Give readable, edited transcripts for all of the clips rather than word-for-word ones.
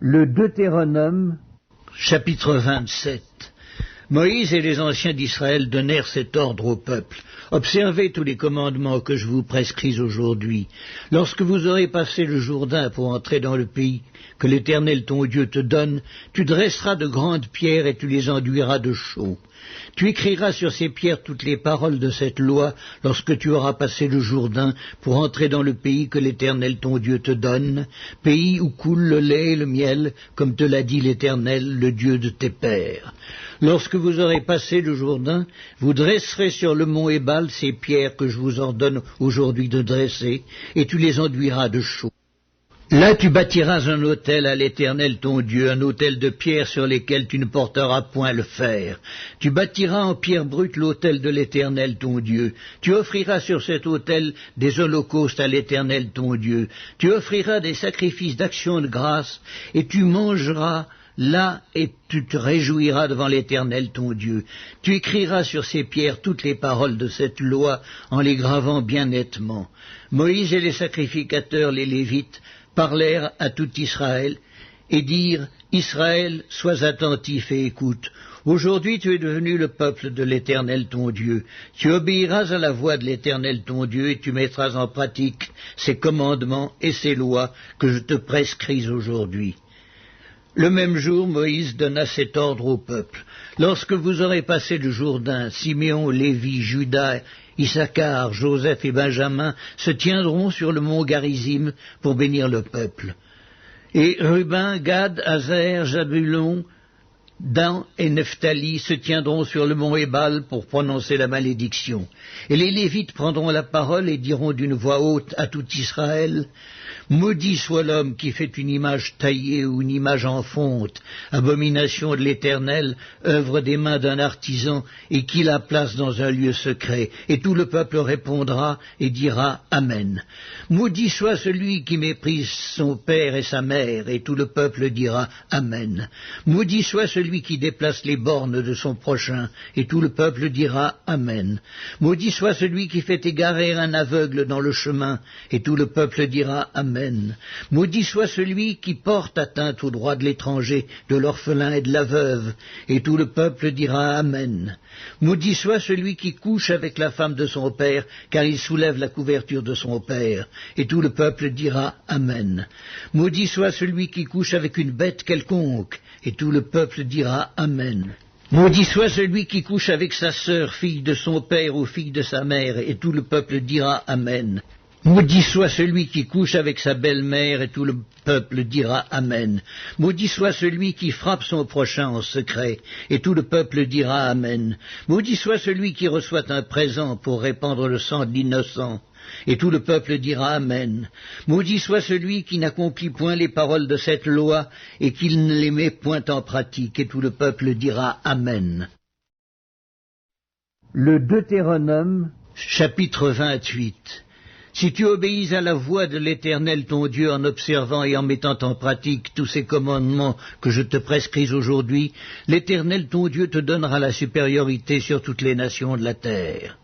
Le Deutéronome, chapitre 27. Moïse et les anciens d'Israël donnèrent cet ordre au peuple. Observez tous les commandements que je vous prescris aujourd'hui. Lorsque vous aurez passé le Jourdain pour entrer dans le pays que l'Éternel ton Dieu te donne, tu dresseras de grandes pierres et tu les enduiras de chaux. Tu écriras sur ces pierres toutes les paroles de cette loi lorsque tu auras passé le Jourdain pour entrer dans le pays que l'Éternel ton Dieu te donne, pays où coule le lait et le miel, comme te l'a dit l'Éternel, le Dieu de tes pères. Lorsque vous aurez passé le Jourdain, vous dresserez sur le mont Ébal ces pierres que je vous ordonne aujourd'hui de dresser, et tu les enduiras de chaux. Là tu bâtiras un autel à l'Éternel ton Dieu, un autel de pierres sur lesquelles tu ne porteras point le fer. Tu bâtiras en pierre brute l'autel de l'Éternel ton Dieu. Tu offriras sur cet autel des holocaustes à l'Éternel ton Dieu. Tu offriras des sacrifices d'action de grâce, et tu mangeras là, et tu te réjouiras devant l'Éternel ton Dieu. Tu écriras sur ces pierres toutes les paroles de cette loi, en les gravant bien nettement. Moïse et les sacrificateurs, les Lévites, parlèrent à tout Israël, et dirent, Israël, sois attentif et écoute. Aujourd'hui tu es devenu le peuple de l'Éternel ton Dieu. Tu obéiras à la voix de l'Éternel ton Dieu, et tu mettras en pratique ses commandements et ses lois que je te prescris aujourd'hui. Le même jour, Moïse donna cet ordre au peuple. Lorsque vous aurez passé le Jourdain, Siméon, Lévi, Juda, Issachar, Joseph et Benjamin se tiendront sur le mont Garizim pour bénir le peuple. Et Ruben, Gad, Aser, Zabulon, Dan et Nephtali se tiendront sur le mont Ébal pour prononcer la malédiction. Et les Lévites prendront la parole et diront d'une voix haute à tout Israël, maudit soit l'homme qui fait une image taillée ou une image en fonte, abomination de l'Éternel, œuvre des mains d'un artisan, et qui la place dans un lieu secret. Et tout le peuple répondra et dira Amen. Maudit soit celui qui méprise son père et sa mère, et tout le peuple dira Amen. Maudit soit celui qui déplace les bornes de son prochain, et tout le peuple dira Amen. Maudit soit celui qui fait égarer un aveugle dans le chemin, et tout le peuple dira Amen. Maudit soit celui qui porte atteinte aux droits de l'étranger, de l'orphelin et de la veuve, et tout le peuple dira Amen. Maudit soit celui qui couche avec la femme de son père, car il soulève la couverture de son père, et tout le peuple dira Amen. Maudit soit celui qui couche avec une bête quelconque, et tout le peuple dira Amen. Maudit soit celui qui couche avec sa sœur, fille de son père ou fille de sa mère, et tout le peuple dira Amen. Maudit soit celui qui couche avec sa belle-mère, et tout le peuple dira Amen. Maudit soit celui qui frappe son prochain en secret, et tout le peuple dira Amen. Maudit soit celui qui reçoit un présent pour répandre le sang de l'innocent, et tout le peuple dira Amen. Maudit soit celui qui n'accomplit point les paroles de cette loi, et qui ne les met point en pratique, et tout le peuple dira Amen. le Deutéronome, Chapitre 28. Si tu obéis à la voix de l'Éternel ton Dieu en observant et en mettant en pratique tous ces commandements que je te prescris aujourd'hui, l'Éternel ton Dieu te donnera la supériorité sur toutes les nations de la terre.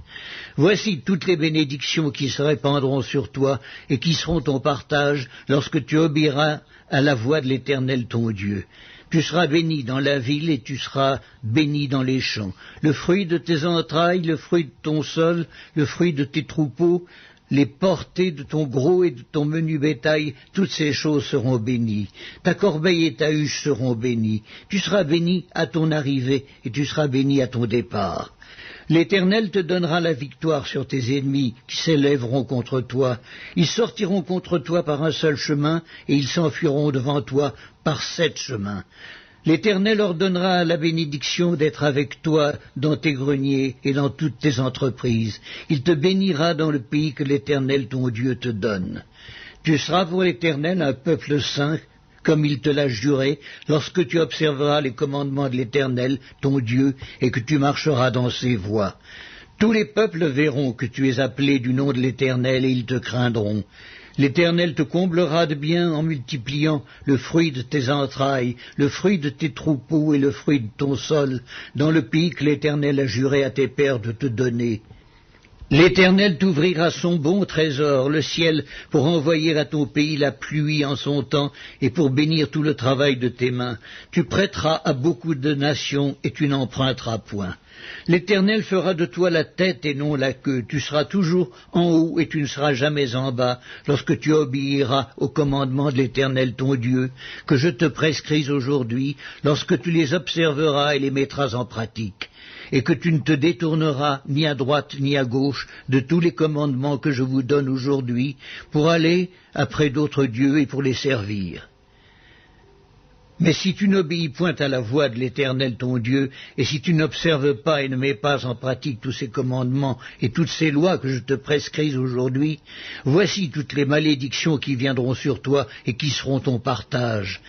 Voici toutes les bénédictions qui se répandront sur toi et qui seront ton partage lorsque tu obéiras à la voix de l'Éternel ton Dieu. Tu seras béni dans la ville et tu seras béni dans les champs. Le fruit de tes entrailles, le fruit de ton sol, le fruit de tes troupeaux, les portées de ton gros et de ton menu bétail, toutes ces choses seront bénies. Ta corbeille et ta huche seront bénies. Tu seras béni à ton arrivée et tu seras béni à ton départ. L'Éternel te donnera la victoire sur tes ennemis qui s'élèveront contre toi. Ils sortiront contre toi par un seul chemin et ils s'enfuiront devant toi par 7 chemins. L'Éternel ordonnera la bénédiction d'être avec toi dans tes greniers et dans toutes tes entreprises. Il te bénira dans le pays que l'Éternel ton Dieu te donne. Tu seras pour l'Éternel un peuple saint, comme il te l'a juré, lorsque tu observeras les commandements de l'Éternel ton Dieu et que tu marcheras dans ses voies. Tous les peuples verront que tu es appelé du nom de l'Éternel et ils te craindront. L'Éternel te comblera de bien en multipliant le fruit de tes entrailles, le fruit de tes troupeaux et le fruit de ton sol, dans le pays que l'Éternel a juré à tes pères de te donner. L'Éternel t'ouvrira son bon trésor, le ciel, pour envoyer à ton pays la pluie en son temps et pour bénir tout le travail de tes mains. Tu prêteras à beaucoup de nations et tu n'emprunteras point. L'Éternel fera de toi la tête et non la queue. Tu seras toujours en haut et tu ne seras jamais en bas lorsque tu obéiras aux commandements de l'Éternel ton Dieu, que je te prescris aujourd'hui, lorsque tu les observeras et les mettras en pratique, et que tu ne te détourneras ni à droite ni à gauche de tous les commandements que je vous donne aujourd'hui, pour aller après d'autres dieux et pour les servir. Mais si tu n'obéis point à la voix de l'Éternel ton Dieu, et si tu n'observes pas et ne mets pas en pratique tous ces commandements et toutes ces lois que je te prescris aujourd'hui, voici toutes les malédictions qui viendront sur toi et qui seront ton partage.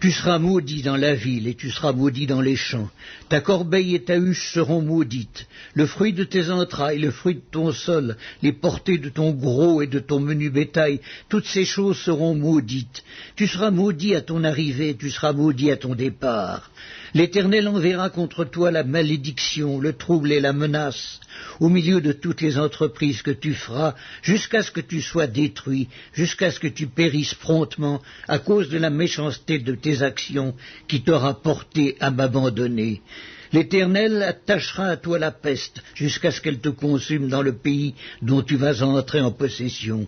Tu seras maudit dans la ville et tu seras maudit dans les champs. Ta corbeille et ta huche seront maudites. Le fruit de tes entrailles, le fruit de ton sol, les portées de ton gros et de ton menu bétail, toutes ces choses seront maudites. Tu seras maudit à ton arrivée, tu seras maudit à ton départ. L'Éternel enverra contre toi la malédiction, le trouble et la menace, au milieu de toutes les entreprises que tu feras, jusqu'à ce que tu sois détruit, jusqu'à ce que tu périsses promptement, à cause de la méchanceté de tes actions qui t'aura porté à m'abandonner. L'Éternel attachera à toi la peste, jusqu'à ce qu'elle te consume dans le pays dont tu vas entrer en possession.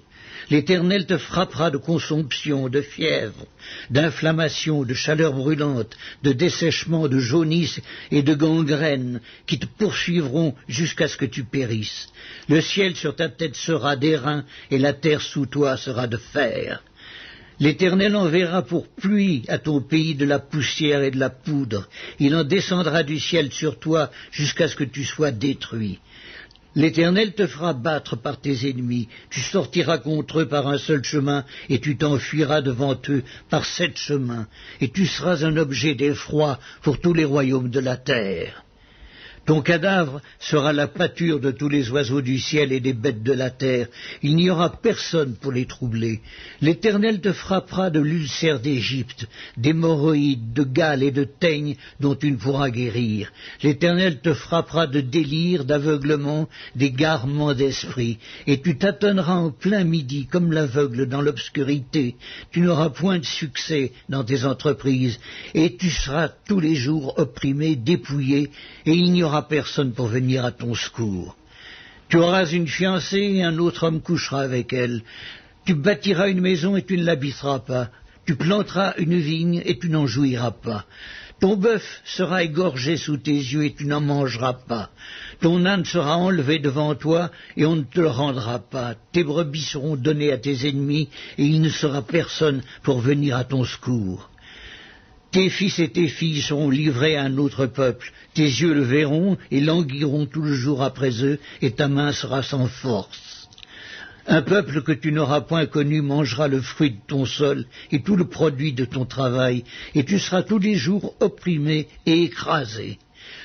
L'Éternel te frappera de consomption, de fièvre, d'inflammation, de chaleur brûlante, de dessèchement, de jaunisse et de gangrène, qui te poursuivront jusqu'à ce que tu périsses. Le ciel sur ta tête sera d'airain, et la terre sous toi sera de fer. L'Éternel enverra pour pluie à ton pays de la poussière et de la poudre. Il en descendra du ciel sur toi jusqu'à ce que tu sois détruit. L'Éternel te fera battre par tes ennemis, tu sortiras contre eux par un seul chemin, et tu t'enfuiras devant eux par 7 chemins, et tu seras un objet d'effroi pour tous les royaumes de la terre. Ton cadavre sera la pâture de tous les oiseaux du ciel et des bêtes de la terre. Il n'y aura personne pour les troubler. L'Éternel te frappera de l'ulcère d'Égypte, d'hémorroïdes, de gales et de teignes dont tu ne pourras guérir. L'Éternel te frappera de délire, d'aveuglement, d'égarement d'esprit. Et tu tâtonneras en plein midi comme l'aveugle dans l'obscurité. Tu n'auras point de succès dans tes entreprises. Et tu seras tous les jours opprimé, dépouillé, et il n'y aura personne pour venir à ton secours. Tu auras une fiancée et un autre homme couchera avec elle. Tu bâtiras une maison et tu ne l'habiteras pas. Tu planteras une vigne et tu n'en jouiras pas. Ton bœuf sera égorgé sous tes yeux et tu n'en mangeras pas. Ton âne sera enlevé devant toi et on ne te le rendra pas. Tes brebis seront données à tes ennemis et il ne sera personne pour venir à ton secours. Tes fils et tes filles seront livrés à un autre peuple. Tes yeux le verront et languiront tout le jour après eux, et ta main sera sans force. Un peuple que tu n'auras point connu mangera le fruit de ton sol et tout le produit de ton travail, et tu seras tous les jours opprimé et écrasé.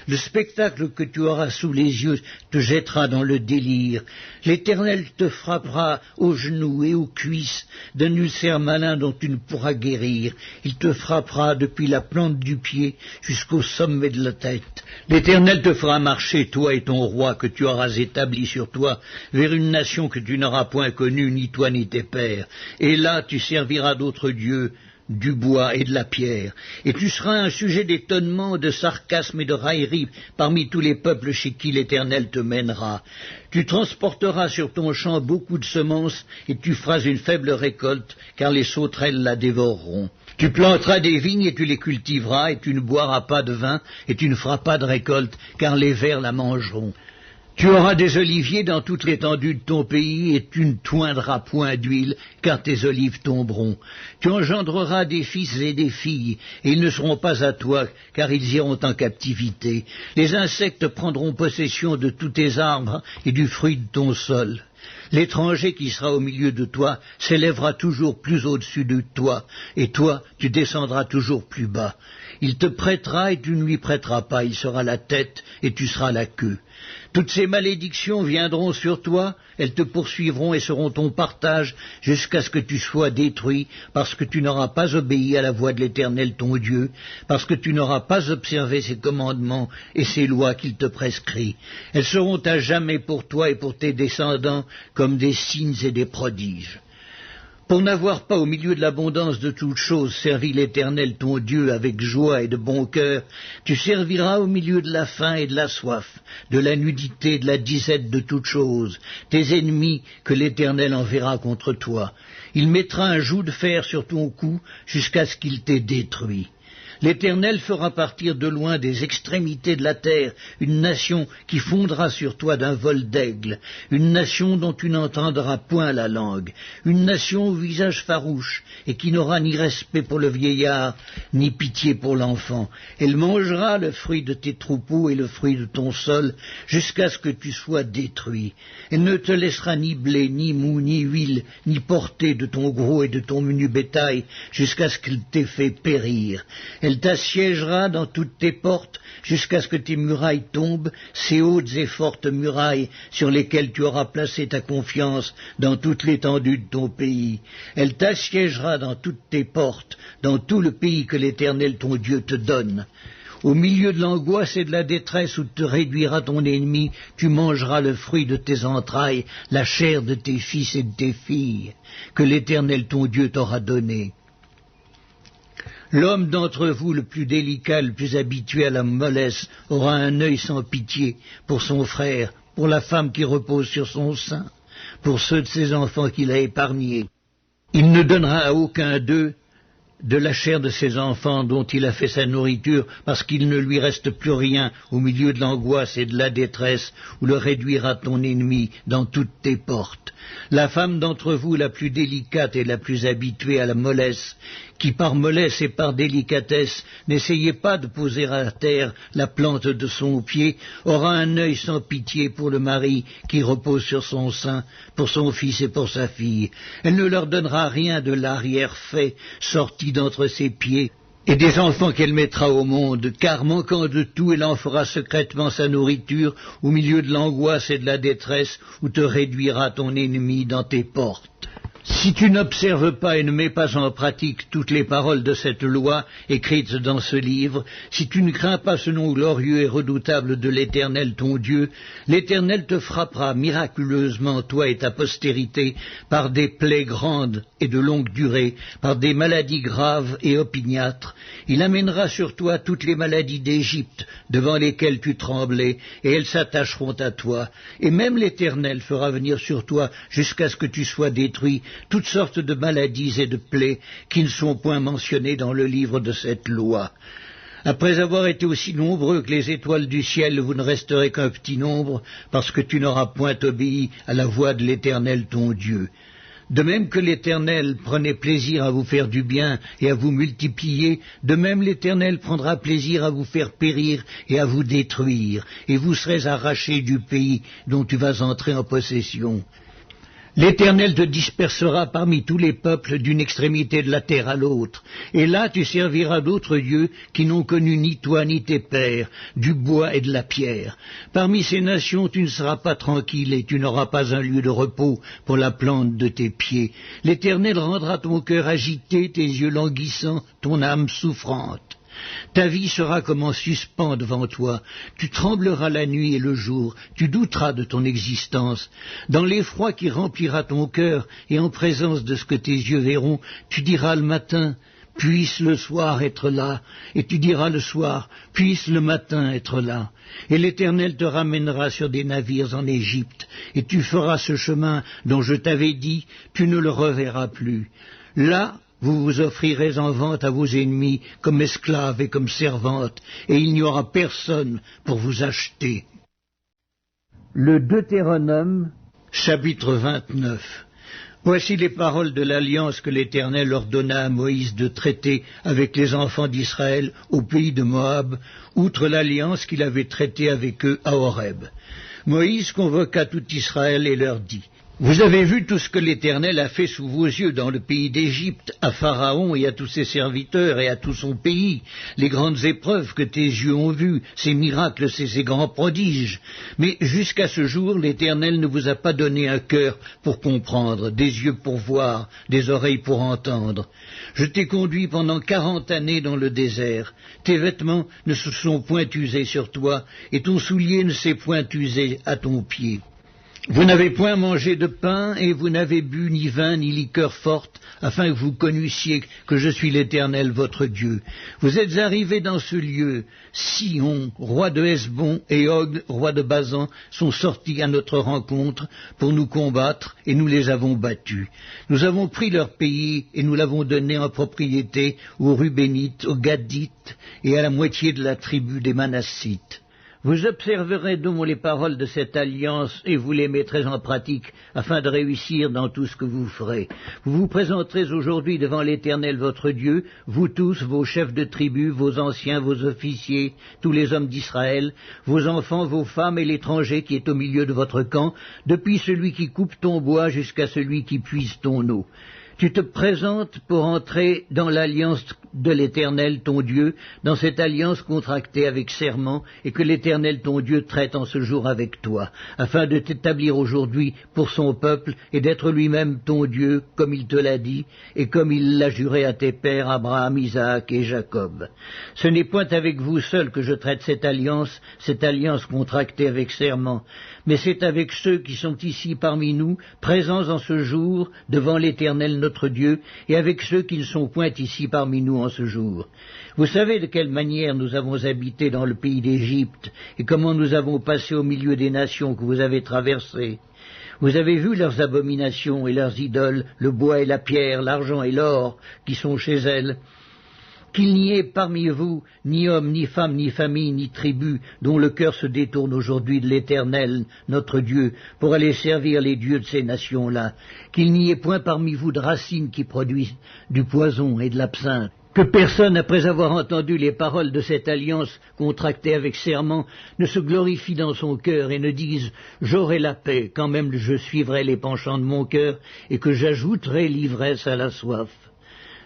Le spectacle que tu auras sous les yeux te jettera dans le délire. L'Éternel te frappera aux genoux et aux cuisses d'un ulcère malin dont tu ne pourras guérir. Il te frappera depuis la plante du pied jusqu'au sommet de la tête. L'Éternel te fera marcher, toi et ton roi que tu auras établi sur toi, vers une nation que tu n'auras point connue, ni toi ni tes pères. Et là tu serviras d'autres dieux, du bois et de la pierre, et tu seras un sujet d'étonnement, de sarcasme et de raillerie parmi tous les peuples chez qui l'Éternel te mènera. Tu transporteras sur ton champ beaucoup de semences, et tu feras une faible récolte, car les sauterelles la dévoreront. Tu planteras des vignes et tu les cultiveras, et tu ne boiras pas de vin, et tu ne feras pas de récolte, car les vers la mangeront. Tu auras des oliviers dans toute l'étendue de ton pays, et tu ne toindras point d'huile, car tes olives tomberont. Tu engendreras des fils et des filles, et ils ne seront pas à toi, car ils iront en captivité. Les insectes prendront possession de tous tes arbres et du fruit de ton sol. L'étranger qui sera au milieu de toi s'élèvera toujours plus au-dessus de toi, et toi, tu descendras toujours plus bas. Il te prêtera et tu ne lui prêteras pas, il sera la tête et tu seras la queue. Toutes ces malédictions viendront sur toi, elles te poursuivront et seront ton partage jusqu'à ce que tu sois détruit, parce que tu n'auras pas obéi à la voix de l'Éternel ton Dieu, parce que tu n'auras pas observé ses commandements et ses lois qu'il te prescrit. Elles seront à jamais pour toi et pour tes descendants comme des signes et des prodiges. Pour n'avoir pas au milieu de l'abondance de toutes choses servi l'Éternel ton Dieu avec joie et de bon cœur, tu serviras au milieu de la faim et de la soif, de la nudité, de la disette de toutes choses, tes ennemis que l'Éternel enverra contre toi. Il mettra un joug de fer sur ton cou jusqu'à ce qu'il t'ait détruit. L'Éternel fera partir de loin des extrémités de la terre une nation qui fondra sur toi d'un vol d'aigle, une nation dont tu n'entendras point la langue, une nation au visage farouche et qui n'aura ni respect pour le vieillard, ni pitié pour l'enfant. Elle mangera le fruit de tes troupeaux et le fruit de ton sol jusqu'à ce que tu sois détruit. Elle ne te laissera ni blé, ni mou, ni huile, ni portée de ton gros et de ton menu bétail jusqu'à ce qu'elle t'ait fait périr. Elle t'assiégera dans toutes tes portes jusqu'à ce que tes murailles tombent, ces hautes et fortes murailles sur lesquelles tu auras placé ta confiance dans toute l'étendue de ton pays. Elle t'assiégera dans toutes tes portes, dans tout le pays que l'Éternel ton Dieu te donne. Au milieu de l'angoisse et de la détresse où te réduira ton ennemi, tu mangeras le fruit de tes entrailles, la chair de tes fils et de tes filles, que l'Éternel ton Dieu t'aura donné. L'homme d'entre vous le plus délicat, le plus habitué à la mollesse, aura un œil sans pitié pour son frère, pour la femme qui repose sur son sein, pour ceux de ses enfants qu'il a épargnés. Il ne donnera à aucun d'eux de la chair de ses enfants dont il a fait sa nourriture, parce qu'il ne lui reste plus rien au milieu de l'angoisse et de la détresse, où le réduira ton ennemi dans toutes tes portes. La femme d'entre vous la plus délicate et la plus habituée à la mollesse, qui par mollesse et par délicatesse n'essayez pas de poser à terre la plante de son pied, aura un œil sans pitié pour le mari qui repose sur son sein, pour son fils et pour sa fille. Elle ne leur donnera rien de l'arrière-fait sorti d'entre ses pieds, et des enfants qu'elle mettra au monde, car manquant de tout, elle en fera secrètement sa nourriture au milieu de l'angoisse et de la détresse où te réduira ton ennemi dans tes portes. Si tu n'observes pas et ne mets pas en pratique toutes les paroles de cette loi écrites dans ce livre, si tu ne crains pas ce nom glorieux et redoutable de l'Éternel ton Dieu, l'Éternel te frappera miraculeusement, toi et ta postérité, par des plaies grandes et de longue durée, par des maladies graves et opiniâtres. Il amènera sur toi toutes les maladies d'Égypte, devant lesquelles tu tremblais, et elles s'attacheront à toi. Et même l'Éternel fera venir sur toi, jusqu'à ce que tu sois détruit, toutes sortes de maladies et de plaies qui ne sont point mentionnées dans le livre de cette loi. Après avoir été aussi nombreux que les étoiles du ciel, vous ne resterez qu'un petit nombre, parce que tu n'auras point obéi à la voix de l'Éternel ton Dieu. De même que l'Éternel prenait plaisir à vous faire du bien et à vous multiplier, de même l'Éternel prendra plaisir à vous faire périr et à vous détruire, et vous serez arrachés du pays dont tu vas entrer en possession. L'Éternel te dispersera parmi tous les peuples d'une extrémité de la terre à l'autre, et là tu serviras d'autres dieux qui n'ont connu ni toi ni tes pères, du bois et de la pierre. Parmi ces nations tu ne seras pas tranquille et tu n'auras pas un lieu de repos pour la plante de tes pieds. L'Éternel rendra ton cœur agité, tes yeux languissants, ton âme souffrante. Ta vie sera comme en suspens devant toi, tu trembleras la nuit et le jour, tu douteras de ton existence. Dans l'effroi qui remplira ton cœur et en présence de ce que tes yeux verront, tu diras le matin, puisse le soir être là, et tu diras le soir, puisse le matin être là. Et l'Éternel te ramènera sur des navires en Égypte, et tu feras ce chemin dont je t'avais dit, tu ne le reverras plus. Là, vous vous offrirez en vente à vos ennemis comme esclaves et comme servantes, et il n'y aura personne pour vous acheter. Le Deutéronome, chapitre 29. Voici les paroles de l'alliance que l'Éternel ordonna à Moïse de traiter avec les enfants d'Israël au pays de Moab, outre l'alliance qu'il avait traitée avec eux à Horeb. Moïse convoqua tout Israël et leur dit: Vous avez vu tout ce que l'Éternel a fait sous vos yeux dans le pays d'Égypte, à Pharaon et à tous ses serviteurs et à tout son pays, les grandes épreuves que tes yeux ont vues, ses miracles et ses grands prodiges. Mais jusqu'à ce jour, l'Éternel ne vous a pas donné un cœur pour comprendre, des yeux pour voir, des oreilles pour entendre. Je t'ai conduit pendant 40 années dans le désert. Tes vêtements ne se sont point usés sur toi, et ton soulier ne s'est point usé à ton pied. Vous n'avez point mangé de pain, et vous n'avez bu ni vin, ni liqueur forte, afin que vous connussiez que je suis l'Éternel votre Dieu. Vous êtes arrivés dans ce lieu. Sihon, roi de Hesbon, et Og, roi de Basan, sont sortis à notre rencontre pour nous combattre, et nous les avons battus. Nous avons pris leur pays, et nous l'avons donné en propriété aux Rubénites, aux Gadites, et à la moitié de la tribu des Manassites. Vous observerez donc les paroles de cette alliance et vous les mettrez en pratique afin de réussir dans tout ce que vous ferez. Vous vous présenterez aujourd'hui devant l'Éternel votre Dieu, vous tous, vos chefs de tribu, vos anciens, vos officiers, tous les hommes d'Israël, vos enfants, vos femmes et l'étranger qui est au milieu de votre camp, depuis celui qui coupe ton bois jusqu'à celui qui puise ton eau. Tu te présentes pour entrer dans l'alliance de l'Éternel ton Dieu, dans cette alliance contractée avec serment, et que l'Éternel ton Dieu traite en ce jour avec toi, afin de t'établir aujourd'hui pour son peuple, et d'être lui-même ton Dieu, comme il te l'a dit, et comme il l'a juré à tes pères, Abraham, Isaac et Jacob. Ce n'est point avec vous seuls que je traite cette alliance contractée avec serment, mais c'est avec ceux qui sont ici parmi nous, présents en ce jour, devant l'Éternel notre Dieu, et avec ceux qui ne sont point ici parmi nous en ce jour. Vous savez de quelle manière nous avons habité dans le pays d'Égypte, et comment nous avons passé au milieu des nations que vous avez traversées. Vous avez vu leurs abominations et leurs idoles, le bois et la pierre, l'argent et l'or, qui sont chez elles. Qu'il n'y ait parmi vous ni homme, ni femme, ni famille, ni tribu, dont le cœur se détourne aujourd'hui de l'Éternel, notre Dieu, pour aller servir les dieux de ces nations-là. Qu'il n'y ait point parmi vous de racines qui produisent du poison et de l'absinthe. Que personne, après avoir entendu les paroles de cette alliance contractée avec serment, ne se glorifie dans son cœur et ne dise « J'aurai la paix, quand même je suivrai les penchants de mon cœur, et que j'ajouterai l'ivresse à la soif. »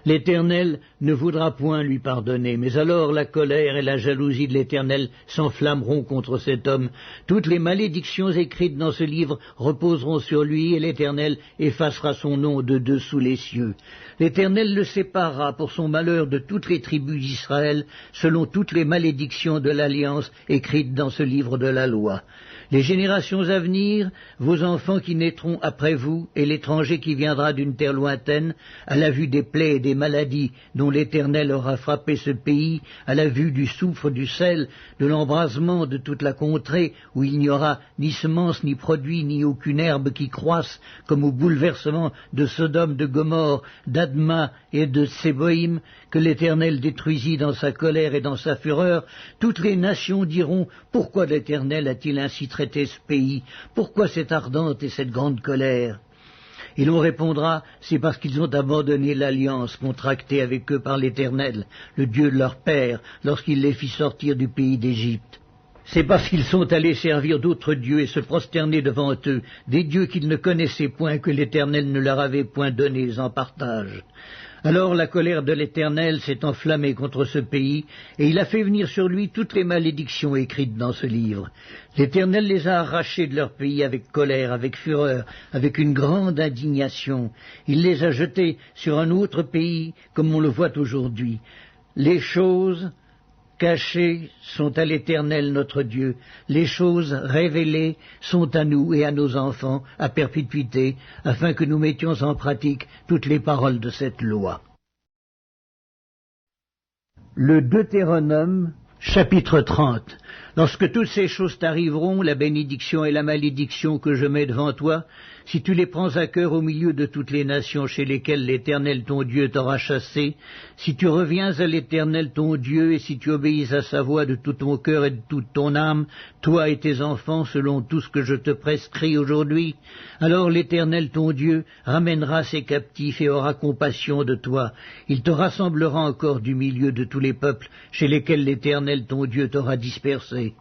L'Éternel ne voudra point lui pardonner, mais alors la colère et la jalousie de l'Éternel s'enflammeront contre cet homme. Toutes les malédictions écrites dans ce livre reposeront sur lui, et l'Éternel effacera son nom de dessous les cieux. L'Éternel le séparera pour son malheur de toutes les tribus d'Israël, selon toutes les malédictions de l'alliance écrites dans ce livre de la loi. Les générations à venir, vos enfants qui naîtront après vous, et l'étranger qui viendra d'une terre lointaine, à la vue des plaies et des maladies dont l'Éternel aura frappé ce pays, à la vue du soufre, du sel, de l'embrasement de toute la contrée, où il n'y aura ni semence, ni produit, ni aucune herbe qui croisse, comme au bouleversement de Sodome, de Gomorrhe, d'Adma et de Séboïm, que l'Éternel détruisit dans sa colère et dans sa fureur, toutes les nations diront « Pourquoi l'Éternel a-t-il ainsi traité ce pays? Pourquoi cette ardente et cette grande colère ?» Et l'on répondra, c'est parce qu'ils ont abandonné l'alliance contractée avec eux par l'Éternel, le Dieu de leur père, lorsqu'il les fit sortir du pays d'Égypte. C'est parce qu'ils sont allés servir d'autres dieux et se prosterner devant eux, des dieux qu'ils ne connaissaient point, que l'Éternel ne leur avait point donnés en partage. Alors la colère de l'Éternel s'est enflammée contre ce pays, et il a fait venir sur lui toutes les malédictions écrites dans ce livre. L'Éternel les a arrachés de leur pays avec colère, avec fureur, avec une grande indignation. Il les a jetés sur un autre pays, comme on le voit aujourd'hui. Les choses cachées sont à l'Éternel notre Dieu. Les choses révélées sont à nous et à nos enfants, à perpétuité, afin que nous mettions en pratique toutes les paroles de cette loi. Le Deutéronome, chapitre 30. Lorsque toutes ces choses t'arriveront, la bénédiction et la malédiction que je mets devant toi, si tu les prends à cœur au milieu de toutes les nations chez lesquelles l'Éternel ton Dieu t'aura chassé, si tu reviens à l'Éternel ton Dieu, et si tu obéis à sa voix de tout ton cœur et de toute ton âme, toi et tes enfants, selon tout ce que je te prescris aujourd'hui, alors l'Éternel ton Dieu ramènera ses captifs et aura compassion de toi. Il te rassemblera encore du milieu de tous les peuples chez lesquels l'Éternel ton Dieu t'aura dispersé.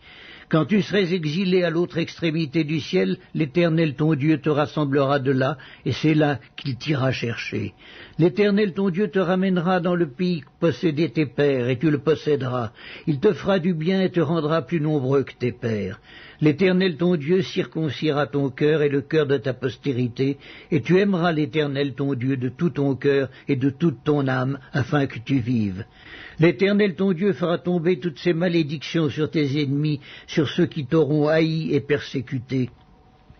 Quand tu serais exilé à l'autre extrémité du ciel, l'Éternel ton Dieu te rassemblera de là, et c'est là qu'il t'ira chercher. L'Éternel ton Dieu te ramènera dans le pays que possédaient tes pères, et tu le posséderas. Il te fera du bien et te rendra plus nombreux que tes pères. L'Éternel ton Dieu circoncira ton cœur et le cœur de ta postérité, et tu aimeras l'Éternel ton Dieu de tout ton cœur et de toute ton âme, afin que tu vives. L'Éternel ton Dieu fera tomber toutes ces malédictions sur tes ennemis, sur ceux qui t'auront haï et persécuté.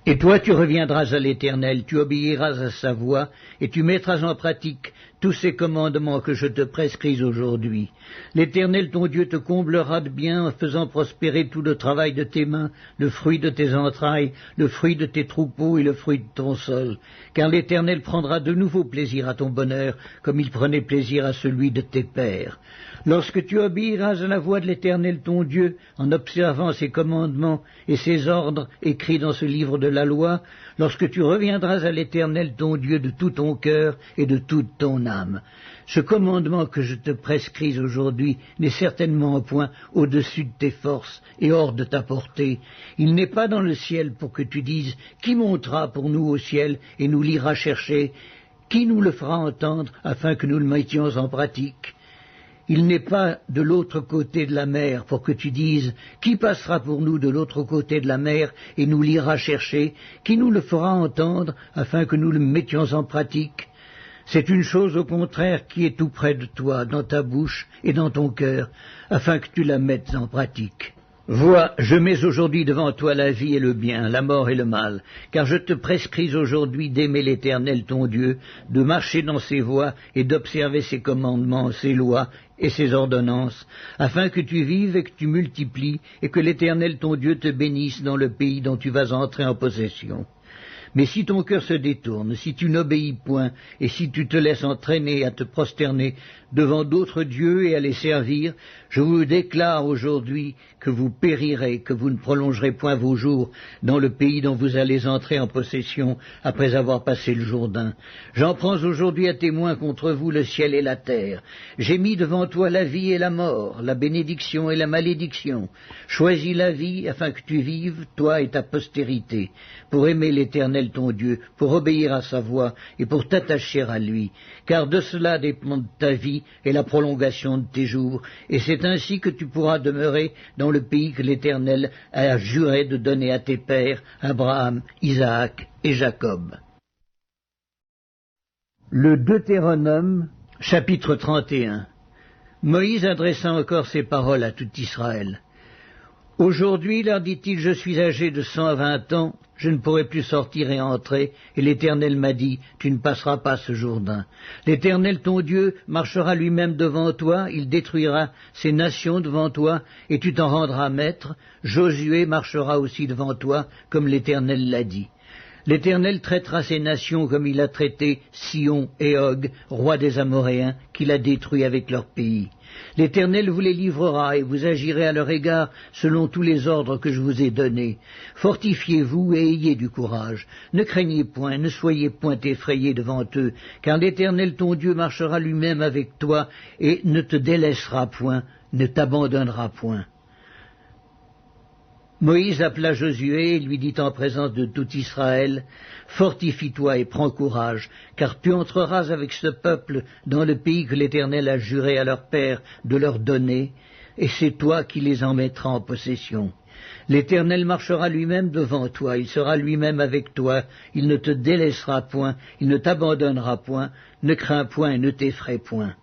Et toi tu reviendras à l'Éternel, tu obéiras à sa voix, et tu mettras en pratique tous ces commandements que je te prescris aujourd'hui. L'Éternel ton Dieu te comblera de bien en faisant prospérer tout le travail de tes mains, le fruit de tes entrailles, le fruit de tes troupeaux et le fruit de ton sol. Car l'Éternel prendra de nouveau plaisir à ton bonheur, comme il prenait plaisir à celui de tes pères. Lorsque tu obéiras à la voix de l'Éternel ton Dieu, en observant ses commandements et ses ordres écrits dans ce livre de la loi, lorsque tu reviendras à l'Éternel ton Dieu de tout ton cœur et de toute ton âme. Ce commandement que je te prescris aujourd'hui n'est certainement point au-dessus de tes forces et hors de ta portée. Il n'est pas dans le ciel pour que tu dises « Qui montera pour nous au ciel et nous l'ira chercher ? Qui nous le fera entendre afin que nous le mettions en pratique ?» Il n'est pas de l'autre côté de la mer pour que tu dises « Qui passera pour nous de l'autre côté de la mer et nous l'ira chercher ? Qui nous le fera entendre afin que nous le mettions en pratique ?» C'est une chose au contraire qui est tout près de toi, dans ta bouche et dans ton cœur, afin que tu la mettes en pratique. Vois, je mets aujourd'hui devant toi la vie et le bien, la mort et le mal, car je te prescris aujourd'hui d'aimer l'Éternel ton Dieu, de marcher dans ses voies et d'observer ses commandements, ses lois et ses ordonnances, afin que tu vives et que tu multiplies, et que l'Éternel ton Dieu te bénisse dans le pays dont tu vas entrer en possession. Mais si ton cœur se détourne, si tu n'obéis point, et si tu te laisses entraîner à te prosterner devant d'autres dieux et à les servir, je vous déclare aujourd'hui que vous périrez, que vous ne prolongerez point vos jours dans le pays dont vous allez entrer en possession après avoir passé le Jourdain. J'en prends aujourd'hui à témoin contre vous le ciel et la terre. J'ai mis devant toi la vie et la mort, la bénédiction et la malédiction. Choisis la vie afin que tu vives, toi et ta postérité, pour aimer l'Éternel ton Dieu, pour obéir à sa voix et pour t'attacher à lui, car de cela dépend ta vie et la prolongation de tes jours, et c'est ainsi que tu pourras demeurer dans le pays que l'Éternel a juré de donner à tes pères, Abraham, Isaac et Jacob. Le Deutéronome, chapitre 31. Moïse adressa encore ces paroles à tout Israël. Aujourd'hui, leur dit-il, je suis âgé de 120 ans, je ne pourrai plus sortir et entrer, et l'Éternel m'a dit, tu ne passeras pas ce Jourdain. L'Éternel ton Dieu marchera lui-même devant toi, il détruira ces nations devant toi, et tu t'en rendras maître. Josué marchera aussi devant toi, comme l'Éternel l'a dit. L'Éternel traitera ces nations comme il a traité Sihon et Og, rois des Amoréens, qu'il a détruits avec leur pays. L'Éternel vous les livrera, et vous agirez à leur égard selon tous les ordres que je vous ai donnés. Fortifiez-vous et ayez du courage. Ne craignez point, ne soyez point effrayés devant eux, car l'Éternel ton Dieu marchera lui-même avec toi, et ne te délaissera point, ne t'abandonnera point. Moïse appela Josué et lui dit en présence de tout Israël, « Fortifie-toi et prends courage, car tu entreras avec ce peuple dans le pays que l'Éternel a juré à leur père de leur donner, et c'est toi qui les en mettras en possession. L'Éternel marchera lui-même devant toi, il sera lui-même avec toi, il ne te délaissera point, il ne t'abandonnera point, ne crains point et ne t'effraie point. »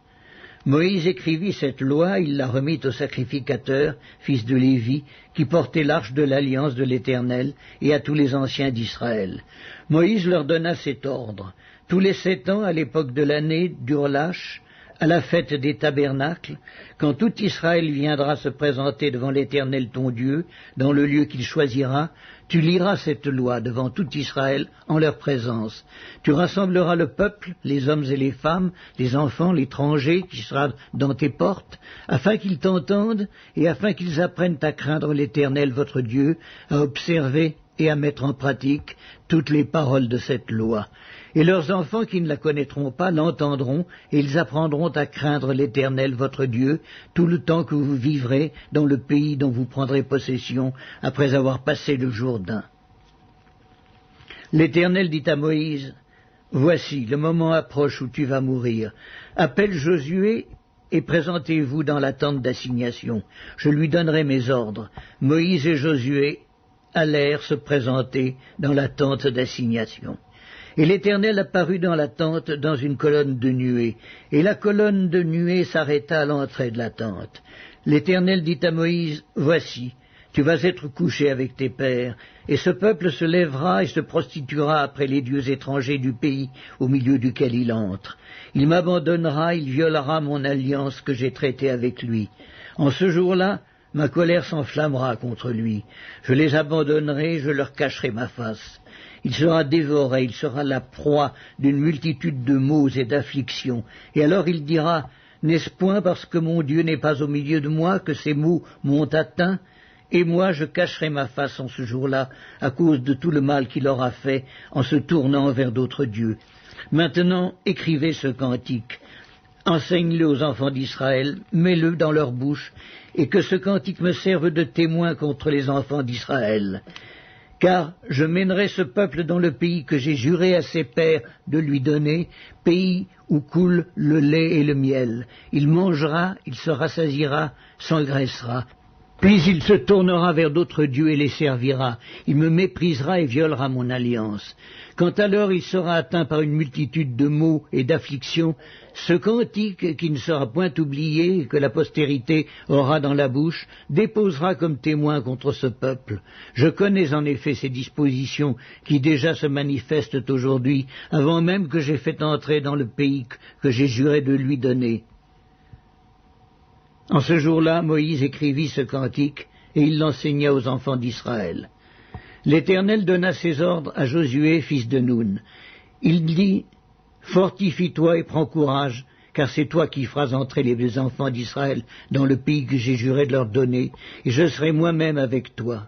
Moïse écrivit cette loi, il la remit au sacrificateur, fils de Lévi, qui portait l'arche de l'alliance de l'Éternel, et à tous les anciens d'Israël. Moïse leur donna cet ordre. Tous les 7 ans, à l'époque de l'année d'Urlache, à la fête des tabernacles, quand tout Israël viendra se présenter devant l'Éternel ton Dieu, dans le lieu qu'il choisira, tu liras cette loi devant tout Israël en leur présence. Tu rassembleras le peuple, les hommes et les femmes, les enfants, l'étranger qui sera dans tes portes, afin qu'ils t'entendent et afin qu'ils apprennent à craindre l'Éternel votre Dieu, à observer et à mettre en pratique toutes les paroles de cette loi. Et leurs enfants qui ne la connaîtront pas l'entendront, et ils apprendront à craindre l'Éternel votre Dieu tout le temps que vous vivrez dans le pays dont vous prendrez possession après avoir passé le Jourdain. L'Éternel dit à Moïse, « Voici, le moment approche où tu vas mourir. Appelle Josué et présentez-vous dans la tente d'assignation. Je lui donnerai mes ordres. » Moïse et Josué allèrent se présenter dans la tente d'assignation. Et l'Éternel apparut dans la tente dans une colonne de nuée, et la colonne de nuée s'arrêta à l'entrée de la tente. L'Éternel dit à Moïse, « Voici, tu vas être couché avec tes pères, et ce peuple se lèvera et se prostituera après les dieux étrangers du pays au milieu duquel il entre. Il m'abandonnera, il violera mon alliance que j'ai traitée avec lui. En ce jour-là, ma colère s'enflammera contre lui. Je les abandonnerai, je leur cacherai ma face. Il sera dévoré, il sera la proie d'une multitude de maux et d'afflictions. Et alors il dira, n'est-ce point parce que mon Dieu n'est pas au milieu de moi que ces maux m'ont atteint ? Et moi je cacherai ma face en ce jour-là à cause de tout le mal qu'il aura fait en se tournant vers d'autres dieux. Maintenant, écrivez ce cantique. Enseigne-le aux enfants d'Israël, mets-le dans leur bouche, et que ce cantique me serve de témoin contre les enfants d'Israël. Car je mènerai ce peuple dans le pays que j'ai juré à ses pères de lui donner, pays où coule le lait et le miel. Il mangera, il se rassasiera, s'engraissera. Puis il se tournera vers d'autres dieux et les servira. Il me méprisera et violera mon alliance. Quand alors il sera atteint par une multitude de maux et d'afflictions, ce cantique, qui ne sera point oublié et que la postérité aura dans la bouche, déposera comme témoin contre ce peuple. Je connais en effet ces dispositions qui déjà se manifestent aujourd'hui, avant même que j'aie fait entrer dans le pays que j'ai juré de lui donner. En ce jour-là, Moïse écrivit ce cantique, et il l'enseigna aux enfants d'Israël. L'Éternel donna ses ordres à Josué, fils de Nun. Il dit, « Fortifie-toi et prends courage, car c'est toi qui feras entrer les enfants d'Israël dans le pays que j'ai juré de leur donner, et je serai moi-même avec toi. »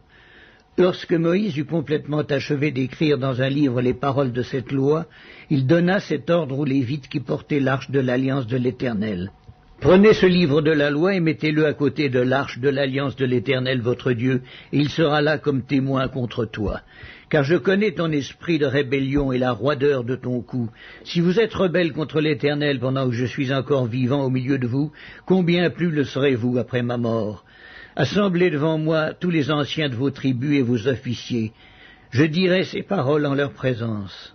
Lorsque Moïse eut complètement achevé d'écrire dans un livre les paroles de cette loi, il donna cet ordre aux Lévites qui portaient l'arche de l'alliance de l'Éternel. Prenez ce livre de la loi et mettez-le à côté de l'arche de l'alliance de l'Éternel votre Dieu, et il sera là comme témoin contre toi. Car je connais ton esprit de rébellion et la roideur de ton cou. Si vous êtes rebelle contre l'Éternel pendant que je suis encore vivant au milieu de vous, combien plus le serez-vous après ma mort ? Assemblez devant moi tous les anciens de vos tribus et vos officiers. Je dirai ces paroles en leur présence.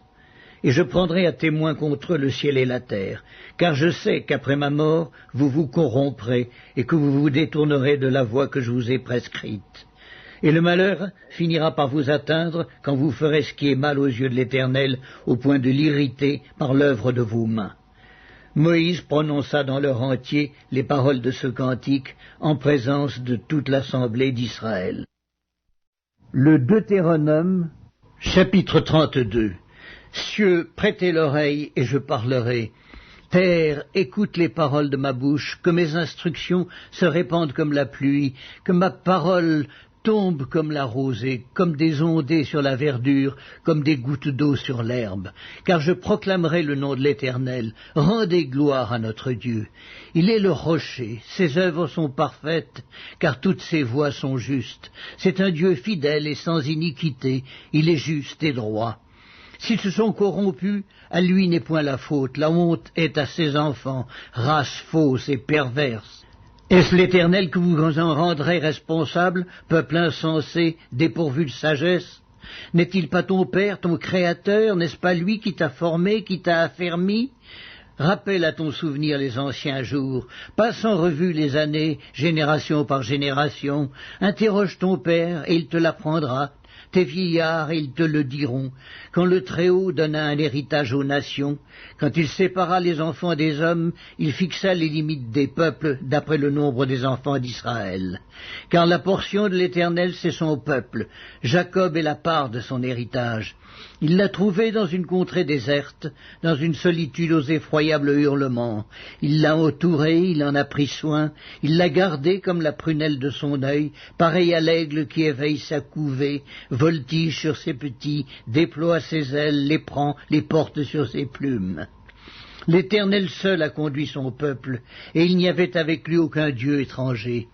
Et je prendrai à témoin contre eux le ciel et la terre, car je sais qu'après ma mort, vous vous corromprez et que vous vous détournerez de la voie que je vous ai prescrite. Et le malheur finira par vous atteindre quand vous ferez ce qui est mal aux yeux de l'Éternel, au point de l'irriter par l'œuvre de vos mains. » Moïse prononça dans leur entier les paroles de ce cantique en présence de toute l'assemblée d'Israël. Le Deutéronome, chapitre 32. Cieux, prêtez l'oreille et je parlerai. Terre, écoute les paroles de ma bouche, que mes instructions se répandent comme la pluie, que ma parole tombe comme la rosée, comme des ondées sur la verdure, comme des gouttes d'eau sur l'herbe. Car je proclamerai le nom de l'Éternel. Rendez gloire à notre Dieu. Il est le rocher, ses œuvres sont parfaites, car toutes ses voies sont justes. C'est un Dieu fidèle et sans iniquité, il est juste et droit. S'ils se sont corrompus, à lui n'est point la faute, la honte est à ses enfants, race fausse et perverse. Est-ce l'Éternel que vous en rendrez responsable, peuple insensé, dépourvu de sagesse? N'est-il pas ton Père, ton Créateur? N'est-ce pas lui qui t'a formé, qui t'a affermi? Rappelle à ton souvenir les anciens jours, passe en revue les années, génération par génération, interroge ton Père et il te l'apprendra. Tes vieillards, et ils te le diront, quand le Très-Haut donna un héritage aux nations, quand il sépara les enfants des hommes, il fixa les limites des peuples d'après le nombre des enfants d'Israël. Car la portion de l'Éternel, c'est son peuple, Jacob est la part de son héritage. Il l'a trouvé dans une contrée déserte, dans une solitude aux effroyables hurlements. Il l'a entouré, il en a pris soin, il l'a gardé comme la prunelle de son œil, pareil à l'aigle qui éveille sa couvée, voltige sur ses petits, déploie ses ailes, les prend, les porte sur ses plumes. L'Éternel seul a conduit son peuple, et il n'y avait avec lui aucun dieu étranger.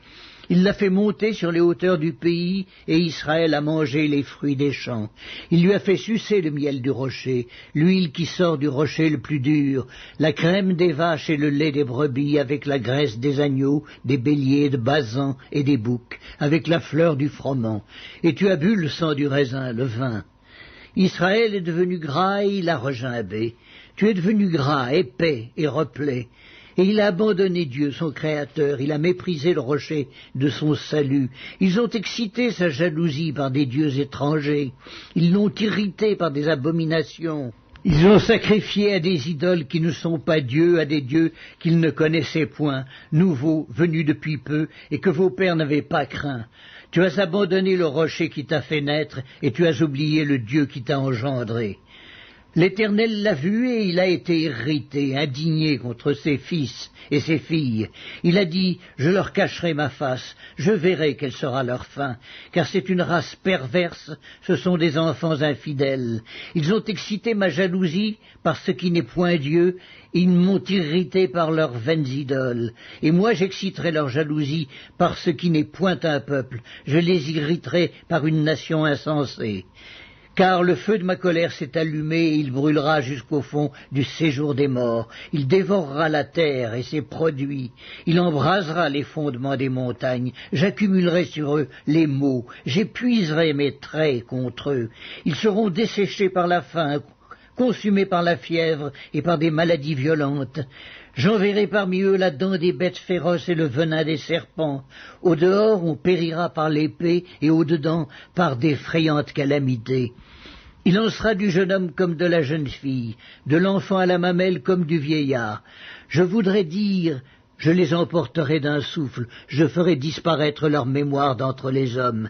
Il l'a fait monter sur les hauteurs du pays, et Israël a mangé les fruits des champs. Il lui a fait sucer le miel du rocher, l'huile qui sort du rocher le plus dur, la crème des vaches et le lait des brebis, avec la graisse des agneaux, des béliers, de basans et des boucs, avec la fleur du froment. Et tu as bu le sang du raisin, le vin. Israël est devenu gras et il a regimbé. Tu es devenu gras, épais et replé. Et il a abandonné Dieu, son Créateur, il a méprisé le rocher de son salut. Ils ont excité sa jalousie par des dieux étrangers. Ils l'ont irrité par des abominations. Ils ont sacrifié à des idoles qui ne sont pas dieux, à des dieux qu'ils ne connaissaient point, nouveaux, venus depuis peu, et que vos pères n'avaient pas craint. Tu as abandonné le rocher qui t'a fait naître, et tu as oublié le Dieu qui t'a engendré. L'Éternel l'a vu et il a été irrité, indigné contre ses fils et ses filles. Il a dit, je leur cacherai ma face, je verrai quelle sera leur fin, car c'est une race perverse, ce sont des enfants infidèles. Ils ont excité ma jalousie par ce qui n'est point Dieu, ils m'ont irrité par leurs vaines idoles. Et moi j'exciterai leur jalousie par ce qui n'est point un peuple, je les irriterai par une nation insensée. Car le feu de ma colère s'est allumé et il brûlera jusqu'au fond du séjour des morts. Il dévorera la terre et ses produits. Il embrasera les fondements des montagnes. J'accumulerai sur eux les maux. J'épuiserai mes traits contre eux. Ils seront desséchés par la faim, consumés par la fièvre et par des maladies violentes. J'enverrai parmi eux la dent des bêtes féroces et le venin des serpents. Au dehors, on périra par l'épée, et au dedans, par d'effrayantes calamités. Il en sera du jeune homme comme de la jeune fille, de l'enfant à la mamelle comme du vieillard. Je voudrais dire, je les emporterai d'un souffle, je ferai disparaître leur mémoire d'entre les hommes.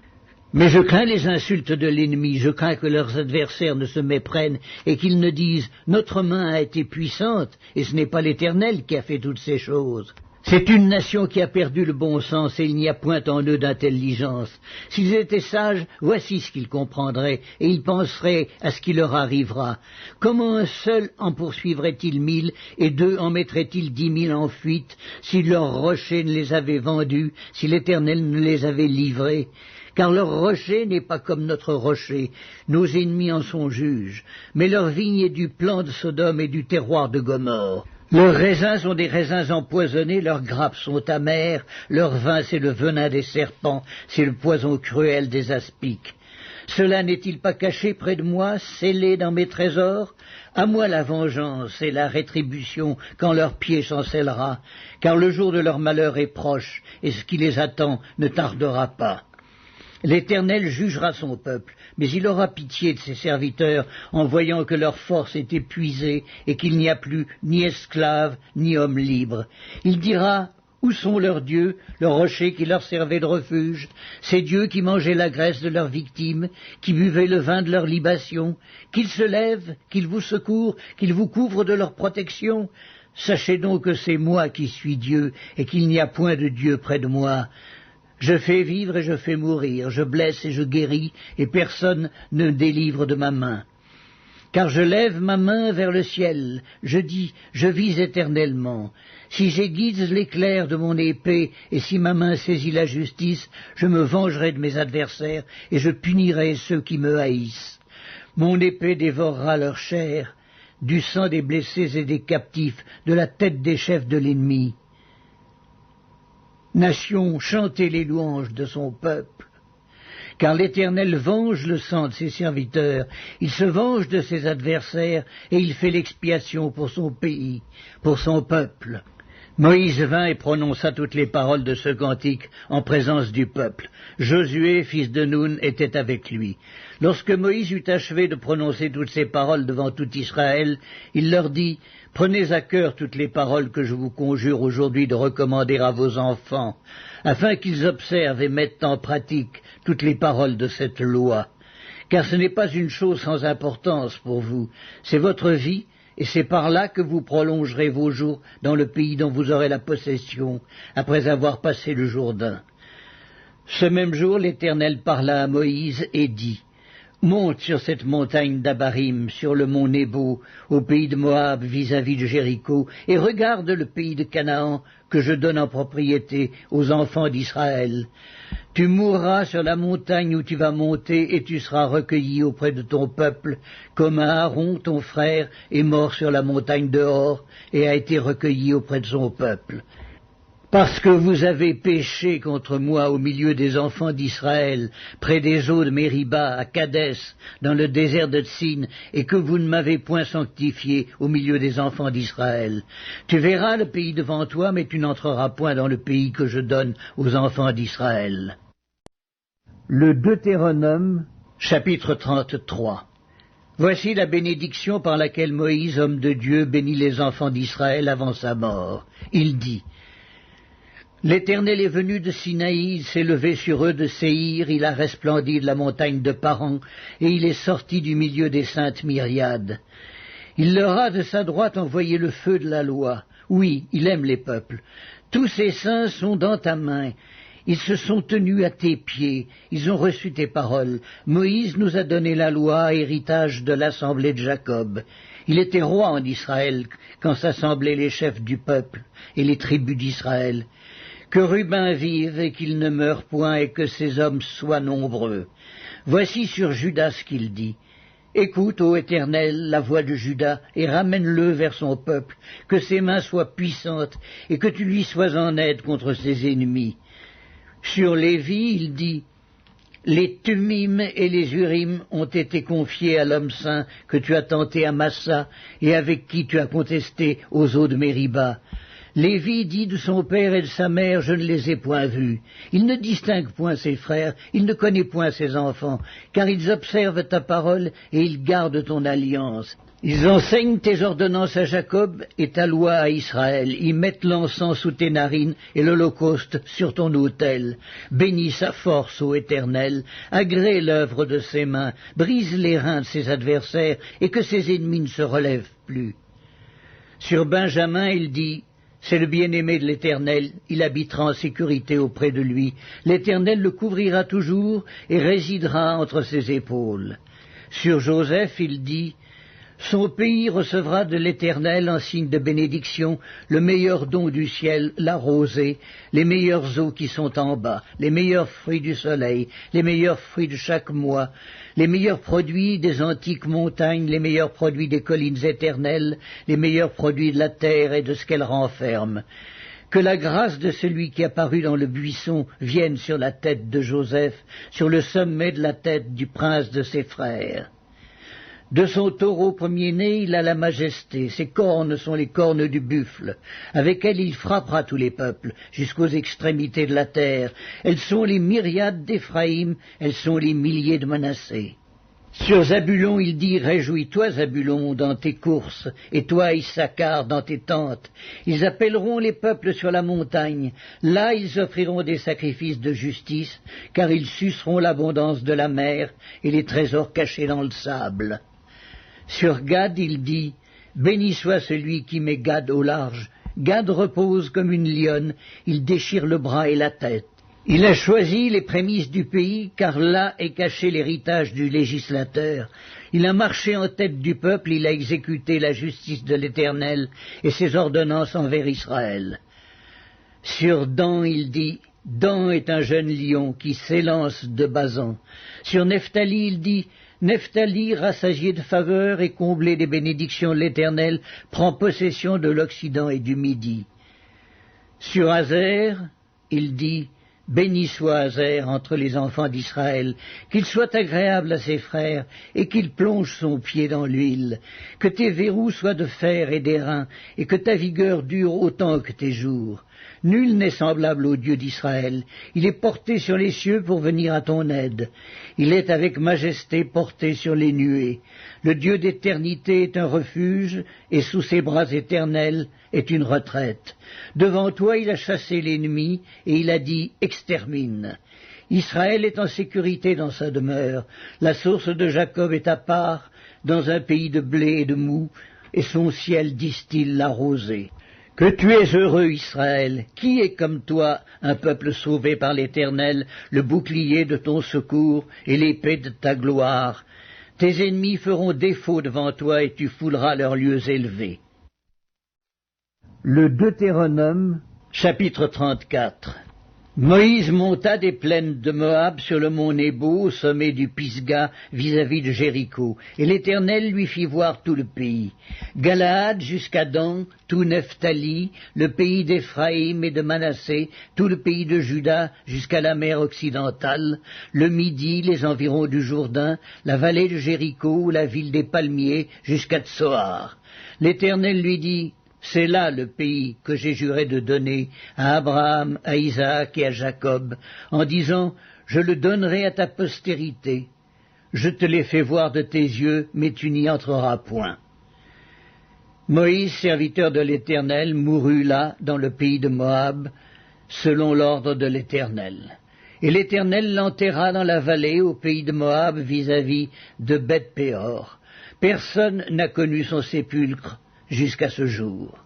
Mais je crains les insultes de l'ennemi, je crains que leurs adversaires ne se méprennent et qu'ils ne disent « Notre main a été puissante, et ce n'est pas l'Éternel qui a fait toutes ces choses. » C'est une nation qui a perdu le bon sens, et il n'y a point en eux d'intelligence. S'ils étaient sages, voici ce qu'ils comprendraient, et ils penseraient à ce qui leur arrivera. Comment un seul en poursuivrait-il 1000, et deux en mettraient-ils 10 000 en fuite, si leur rocher ne les avait vendus, si l'Éternel ne les avait livrés? Car leur rocher n'est pas comme notre rocher, nos ennemis en sont juges, mais leur vigne est du plan de Sodome et du terroir de Gomorrhe. Leurs raisins sont des raisins empoisonnés, leurs grappes sont amères, leur vin c'est le venin des serpents, c'est le poison cruel des aspics. Cela n'est-il pas caché près de moi, scellé dans mes trésors? À moi la vengeance et la rétribution quand leur pied chancellera, car le jour de leur malheur est proche, et ce qui les attend ne tardera pas. L'Éternel jugera son peuple, mais il aura pitié de ses serviteurs en voyant que leur force est épuisée et qu'il n'y a plus ni esclaves ni hommes libres. Il dira, où sont leurs dieux, leurs rochers qui leur servaient de refuge, ces dieux qui mangeaient la graisse de leurs victimes, qui buvaient le vin de leurs libations, qu'ils se lèvent, qu'ils vous secourent, qu'ils vous couvrent de leur protection. Sachez donc que c'est moi qui suis Dieu et qu'il n'y a point de Dieu près de moi. Je fais vivre et je fais mourir, je blesse et je guéris, et personne ne délivre de ma main. Car je lève ma main vers le ciel, je dis, je vis éternellement. Si j'aiguise l'éclair de mon épée, et si ma main saisit la justice, je me vengerai de mes adversaires, et je punirai ceux qui me haïssent. Mon épée dévorera leur chair, du sang des blessés et des captifs, de la tête des chefs de l'ennemi. Nation, chantez les louanges de son peuple, car l'Éternel venge le sang de ses serviteurs, il se venge de ses adversaires, et il fait l'expiation pour son pays, pour son peuple. Moïse vint et prononça toutes les paroles de ce cantique en présence du peuple. Josué, fils de Nun, était avec lui. Lorsque Moïse eut achevé de prononcer toutes ces paroles devant tout Israël, il leur dit, « Prenez à cœur toutes les paroles que je vous conjure aujourd'hui de recommander à vos enfants, afin qu'ils observent et mettent en pratique toutes les paroles de cette loi. Car ce n'est pas une chose sans importance pour vous, c'est votre vie, et c'est par là que vous prolongerez vos jours dans le pays dont vous aurez la possession, après avoir passé le Jourdain. » Ce même jour, l'Éternel parla à Moïse et dit, Monte sur cette montagne d'Abarim, sur le mont Nebo, au pays de Moab vis-à-vis de Jéricho, et regarde le pays de Canaan que je donne en propriété aux enfants d'Israël. Tu mourras sur la montagne où tu vas monter, et tu seras recueilli auprès de ton peuple, comme Aaron, ton frère, est mort sur la montagne de Hor, et a été recueilli auprès de son peuple. Parce que vous avez péché contre moi au milieu des enfants d'Israël, près des eaux de Mériba, à Kadès, dans le désert de Tsin, et que vous ne m'avez point sanctifié au milieu des enfants d'Israël. Tu verras le pays devant toi, mais tu n'entreras point dans le pays que je donne aux enfants d'Israël. Le Deutéronome, chapitre 33. Voici la bénédiction par laquelle Moïse, homme de Dieu, bénit les enfants d'Israël avant sa mort. Il dit: L'Éternel est venu de Sinaï, il s'est levé sur eux de Séhir, il a resplendi de la montagne de Paran, et il est sorti du milieu des saintes myriades. Il leur a de sa droite envoyé le feu de la loi. Oui, il aime les peuples. Tous ses saints sont dans ta main. Ils se sont tenus à tes pieds, ils ont reçu tes paroles. Moïse nous a donné la loi, héritage de l'assemblée de Jacob. Il était roi en Israël quand s'assemblaient les chefs du peuple et les tribus d'Israël. Que Ruben vive et qu'il ne meure point et que ses hommes soient nombreux. Voici sur Judas ce qu'il dit. Écoute, ô Éternel, la voix de Judas, et ramène-le vers son peuple, que ses mains soient puissantes, et que tu lui sois en aide contre ses ennemis. Sur Lévi, il dit, les Tumim et les Urim ont été confiés à l'homme saint que tu as tenté à Massa, et avec qui tu as contesté aux eaux de Mériba. Lévi dit de son père et de sa mère, je ne les ai point vus. Il ne distingue point ses frères, il ne connaît point ses enfants, car ils observent ta parole et ils gardent ton alliance. Ils enseignent tes ordonnances à Jacob et ta loi à Israël. Ils mettent l'encens sous tes narines et l'holocauste sur ton autel. Bénis sa force, ô Éternel, agrée l'œuvre de ses mains, brise les reins de ses adversaires et que ses ennemis ne se relèvent plus. Sur Benjamin, il dit, c'est le bien-aimé de l'Éternel, il habitera en sécurité auprès de lui. L'Éternel le couvrira toujours et résidera entre ses épaules. Sur Joseph, il dit, son pays recevra de l'Éternel en signe de bénédiction le meilleur don du ciel, la rosée, les meilleures eaux qui sont en bas, les meilleurs fruits du soleil, les meilleurs fruits de chaque mois, les meilleurs produits des antiques montagnes, les meilleurs produits des collines éternelles, les meilleurs produits de la terre et de ce qu'elle renferme. Que la grâce de celui qui apparut dans le buisson vienne sur la tête de Joseph, sur le sommet de la tête du prince de ses frères. De son taureau premier-né, il a la majesté, ses cornes sont les cornes du buffle, avec elles il frappera tous les peuples, jusqu'aux extrémités de la terre. Elles sont les myriades d'Éphraïm, elles sont les milliers de Manassé. Sur Zabulon, il dit, réjouis-toi, Zabulon, dans tes courses, et toi, Issachar, dans tes tentes. Ils appelleront les peuples sur la montagne. Là, ils offriront des sacrifices de justice, car ils suceront l'abondance de la mer et les trésors cachés dans le sable. Sur Gad, il dit, béni soit celui qui met Gad au large. Gad repose comme une lionne, il déchire le bras et la tête. Il a choisi les prémices du pays, car là est caché l'héritage du législateur. Il a marché en tête du peuple, il a exécuté la justice de l'Éternel et ses ordonnances envers Israël. Sur Dan, il dit, Dan est un jeune lion qui s'élance de Basan. Sur Nephtali, il dit, Nephtali, rassasié de faveur et comblé des bénédictions de l'Éternel, prend possession de l'Occident et du Midi. Sur Azer, il dit, béni soit Azer entre les enfants d'Israël, qu'il soit agréable à ses frères et qu'il plonge son pied dans l'huile, que tes verrous soient de fer et d'airain et que ta vigueur dure autant que tes jours. Nul n'est semblable au Dieu d'Israël. Il est porté sur les cieux pour venir à ton aide. Il est avec majesté porté sur les nuées. Le Dieu d'éternité est un refuge, et sous ses bras éternels est une retraite. Devant toi il a chassé l'ennemi, et il a dit « Extermine ». Israël est en sécurité dans sa demeure. La source de Jacob est à part, dans un pays de blé et de moût, et son ciel distille la rosée. Que tu es heureux, Israël! Qui est comme toi, un peuple sauvé par l'Éternel, le bouclier de ton secours et l'épée de ta gloire? Tes ennemis feront défaut devant toi et tu fouleras leurs lieux élevés. Le Deutéronome, Chapitre 34. Moïse monta des plaines de Moab sur le mont Nebo, au sommet du Pisga, vis-à-vis de Jéricho, et l'Éternel lui fit voir tout le pays. Galaad jusqu'à Dan, tout Nephtali, le pays d'Éphraïm et de Manassé, tout le pays de Juda jusqu'à la mer occidentale, le Midi, les environs du Jourdain, la vallée de Jéricho, la ville des palmiers, jusqu'à Tsoar. L'Éternel lui dit: c'est là le pays que j'ai juré de donner à Abraham, à Isaac et à Jacob, en disant: je le donnerai à ta postérité. Je te l'ai fait voir de tes yeux, mais tu n'y entreras point. Moïse, serviteur de l'Éternel, mourut là, dans le pays de Moab, selon l'ordre de l'Éternel. Et l'Éternel l'enterra dans la vallée, au pays de Moab, vis-à-vis de Beth-péor. Personne n'a connu son sépulcre jusqu'à ce jour.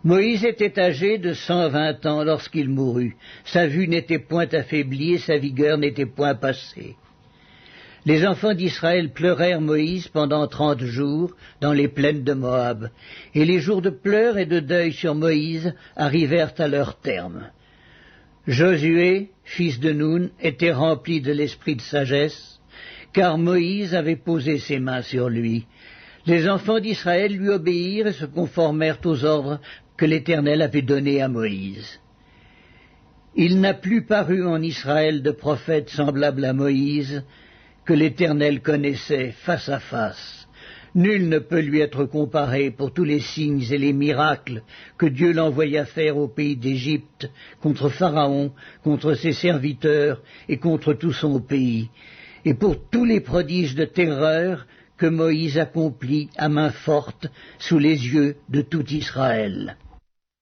Moïse était âgé de 120 ans lorsqu'il mourut. Sa vue n'était point affaiblie et sa vigueur n'était point passée. Les enfants d'Israël pleurèrent Moïse pendant 30 jours dans les plaines de Moab, et les jours de pleurs et de deuil sur Moïse arrivèrent à leur terme. Josué, fils de Nun, était rempli de l'esprit de sagesse, car Moïse avait posé ses mains sur lui. Les enfants d'Israël lui obéirent et se conformèrent aux ordres que l'Éternel avait donnés à Moïse. Il n'a plus paru en Israël de prophète semblable à Moïse, que l'Éternel connaissait face à face. Nul ne peut lui être comparé pour tous les signes et les miracles que Dieu l'envoya faire au pays d'Égypte, contre Pharaon, contre ses serviteurs et contre tout son pays, et pour tous les prodiges de terreur que Moïse accomplit à main forte sous les yeux de tout Israël.